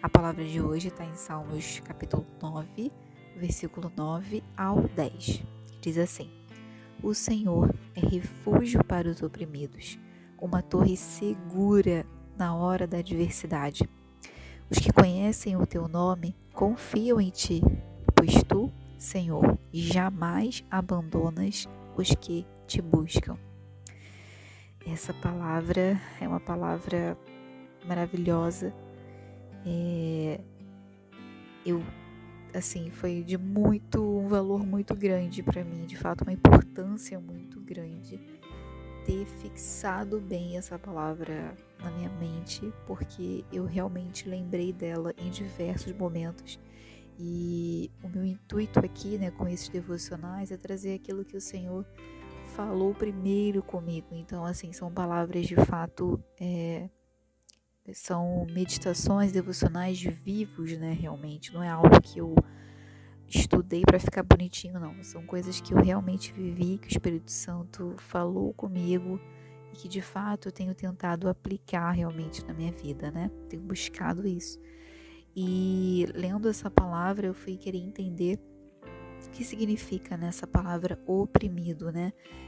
A palavra de hoje está em Salmos capítulo 9, versículo 9 ao 10, que diz assim: O Senhor é refúgio para os oprimidos, uma torre segura na hora da adversidade. Os que conhecem o teu nome confiam em ti, pois tu, Senhor, jamais abandonas os que te buscam. Essa palavra é uma palavra maravilhosa. Foi de um valor muito grande para mim, de fato, uma importância muito grande ter fixado bem essa palavra na minha mente, porque eu realmente lembrei dela em diversos momentos. E o meu intuito aqui, com esses devocionais, é trazer aquilo que o Senhor falou primeiro comigo. Então, são palavras de fato, são meditações devocionais vivos, realmente. Não é algo que eu estudei para ficar bonitinho, não. São coisas que eu realmente vivi, que o Espírito Santo falou comigo e que de fato eu tenho tentado aplicar realmente na minha vida, Tenho buscado isso. E lendo essa palavra eu fui querer entender o que significa nessa palavra oprimido,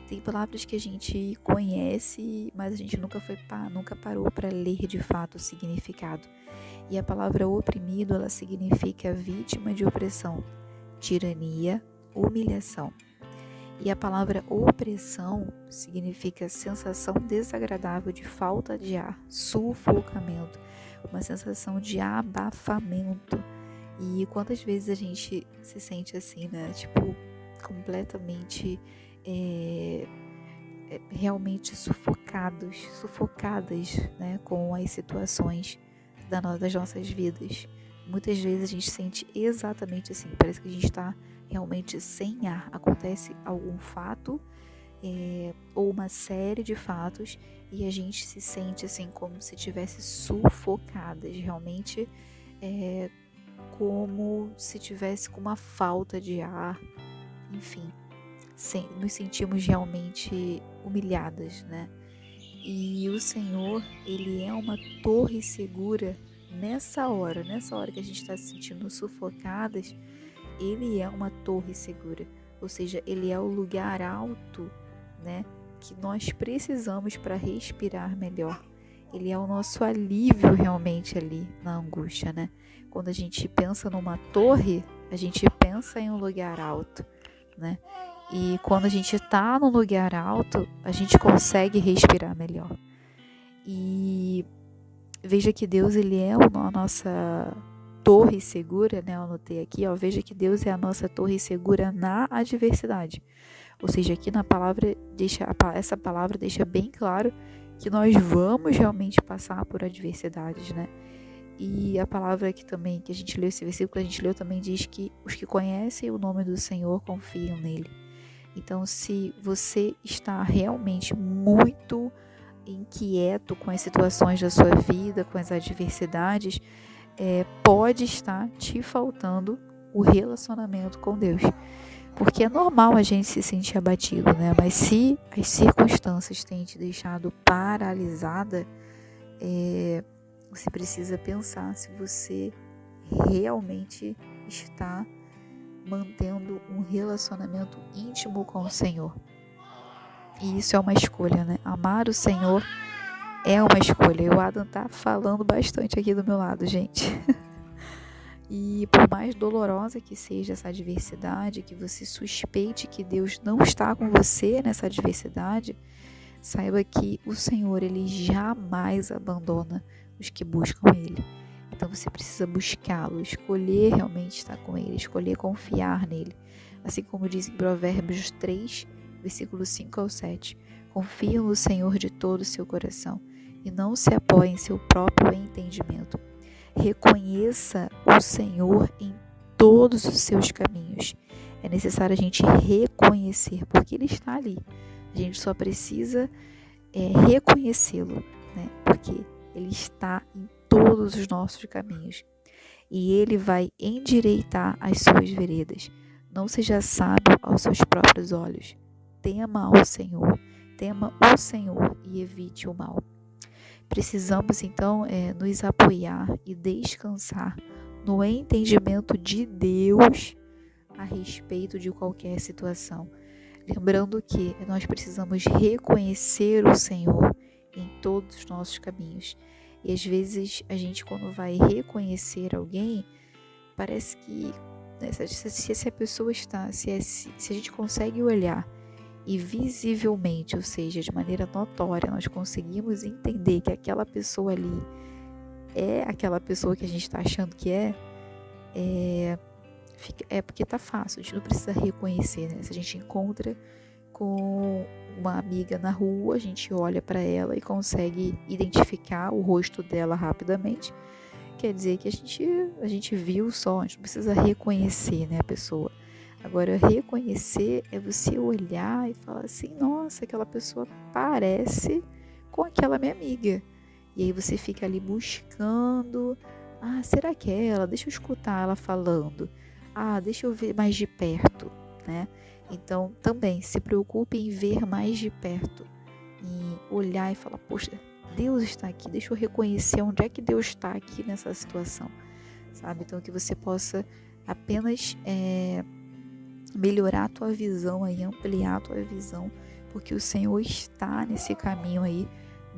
Tem palavras que a gente conhece, mas a gente nunca parou para ler de fato o significado. E a palavra oprimido, ela significa vítima de opressão, tirania, humilhação. E a palavra opressão significa sensação desagradável de falta de ar, sufocamento, uma sensação de abafamento. E quantas vezes a gente se sente assim, completamente, realmente sufocadas, com as situações das nossas vidas. Muitas vezes a gente sente exatamente assim, parece que a gente está realmente sem ar. Acontece algum fato ou uma série de fatos e a gente se sente assim como se estivesse sufocadas, realmente como se tivesse com uma falta de ar, enfim, nos sentimos realmente humilhadas, E o Senhor, Ele é uma torre segura nessa hora que a gente está se sentindo sufocadas. Ele é uma torre segura, ou seja, Ele é o lugar alto, que nós precisamos para respirar melhor. Ele é o nosso alívio realmente ali na angústia, Quando a gente pensa numa torre, a gente pensa em um lugar alto, E quando a gente está num lugar alto, a gente consegue respirar melhor. E veja que Deus, Ele é a nossa torre segura, Eu anotei aqui, veja que Deus é a nossa torre segura na adversidade. Ou seja, aqui na palavra, essa palavra deixa bem claro que nós vamos realmente passar por adversidades, E a palavra que a gente leu, esse versículo que a gente leu também diz que os que conhecem o nome do Senhor confiam nele. Então, se você está realmente muito inquieto com as situações da sua vida, com as adversidades, pode estar te faltando o relacionamento com Deus. Porque é normal a gente se sentir abatido, Mas se as circunstâncias têm te deixado paralisada, você precisa pensar se você realmente está mantendo um relacionamento íntimo com o Senhor. E isso é uma escolha, Amar o Senhor é uma escolha. E o Adam tá falando bastante aqui do meu lado, gente. E por mais dolorosa que seja essa adversidade, que você suspeite que Deus não está com você nessa adversidade, saiba que o Senhor, Ele jamais abandona os que buscam Ele. Então você precisa buscá-lo, escolher realmente estar com Ele, escolher confiar nele. Assim como diz em Provérbios 3, versículo 5 ao 7. Confie no Senhor de todo o seu coração e não se apoie em seu próprio entendimento. Reconheça o Senhor em todos os seus caminhos. É necessário a gente reconhecer, porque Ele está ali. A gente só precisa reconhecê-lo, porque Ele está em todos os nossos caminhos. E Ele vai endireitar as suas veredas. Não seja sábio aos seus próprios olhos. Tema o Senhor e evite o mal. precisamos então nos apoiar e descansar no entendimento de Deus a respeito de qualquer situação. Lembrando que nós precisamos reconhecer o Senhor em todos os nossos caminhos. E às vezes a gente, quando vai reconhecer alguém, parece que se a pessoa está, se a gente consegue olhar e visivelmente, ou seja, de maneira notória, nós conseguimos entender que aquela pessoa ali é aquela pessoa que a gente está achando que é porque tá fácil, a gente não precisa reconhecer, né? Se a gente encontra com uma amiga na rua, a gente olha para ela e consegue identificar o rosto dela rapidamente. Quer dizer que a gente viu só, a gente não precisa reconhecer, né, a pessoa. Agora, reconhecer é você olhar e falar assim, nossa, aquela pessoa parece com aquela minha amiga. E aí você fica ali buscando, será que é ela? Deixa eu escutar ela falando. Deixa eu ver mais de perto, né? Então, também se preocupe em ver mais de perto, em olhar e falar, poxa, Deus está aqui, deixa eu reconhecer onde é que Deus está aqui nessa situação, sabe? Então, que você possa apenas melhorar a tua visão aí, ampliar a tua visão, porque o Senhor está nesse caminho aí,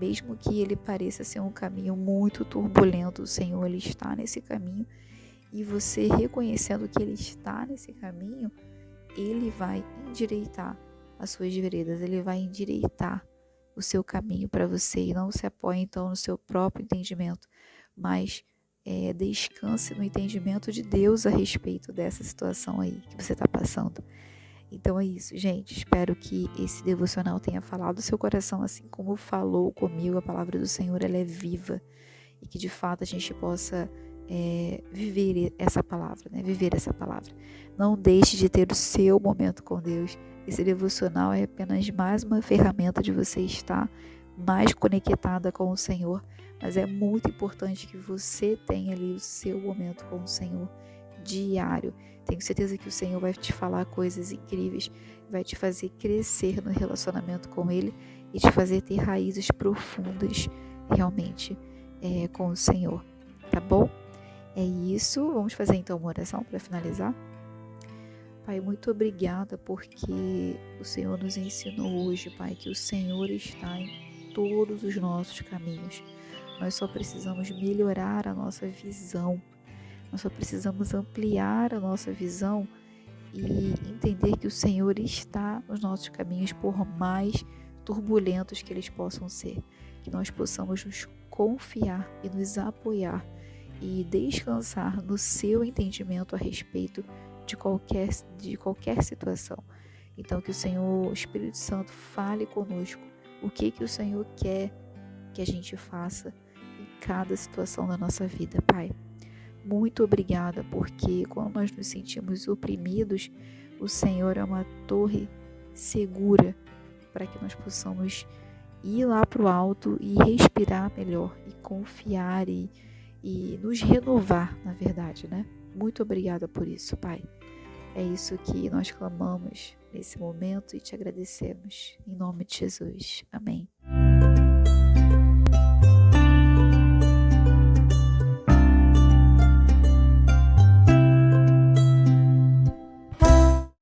mesmo que ele pareça ser um caminho muito turbulento, o Senhor, ele está nesse caminho, e você reconhecendo que ele está nesse caminho, ele vai endireitar as suas veredas, ele vai endireitar o seu caminho para você, e não se apoie então no seu próprio entendimento, mas descanse no entendimento de Deus a respeito dessa situação aí que você está passando. Então é isso, gente. Espero que esse devocional tenha falado do seu coração, assim como falou comigo. A palavra do Senhor, ela é viva, e que de fato a gente possa viver essa palavra, né? Viver essa palavra. Não deixe de ter o seu momento com Deus. Esse devocional é apenas mais uma ferramenta de você estar mais conectada com o Senhor, mas é muito importante que você tenha ali o seu momento com o Senhor diário. Tenho certeza que o Senhor vai te falar coisas incríveis, vai te fazer crescer no relacionamento com Ele e te fazer ter raízes profundas realmente com o Senhor, tá bom? É isso, vamos fazer então uma oração para finalizar? Pai, muito obrigada porque o Senhor nos ensinou hoje, Pai, que o Senhor está em todos os nossos caminhos. Nós só precisamos melhorar a nossa visão, nós só precisamos ampliar a nossa visão e entender que o Senhor está nos nossos caminhos, por mais turbulentos que eles possam ser. Que nós possamos nos confiar e nos apoiar e descansar no seu entendimento a respeito de qualquer situação. Então que o Senhor, o Espírito Santo, fale conosco o que o Senhor quer que a gente faça em cada situação da nossa vida, Pai. Muito obrigada, porque quando nós nos sentimos oprimidos, o Senhor é uma torre segura para que nós possamos ir lá para o alto e respirar melhor e confiar e nos renovar, na verdade, né? Muito obrigada por isso, Pai. É isso que nós clamamos nesse momento e te agradecemos. Em nome de Jesus. Amém.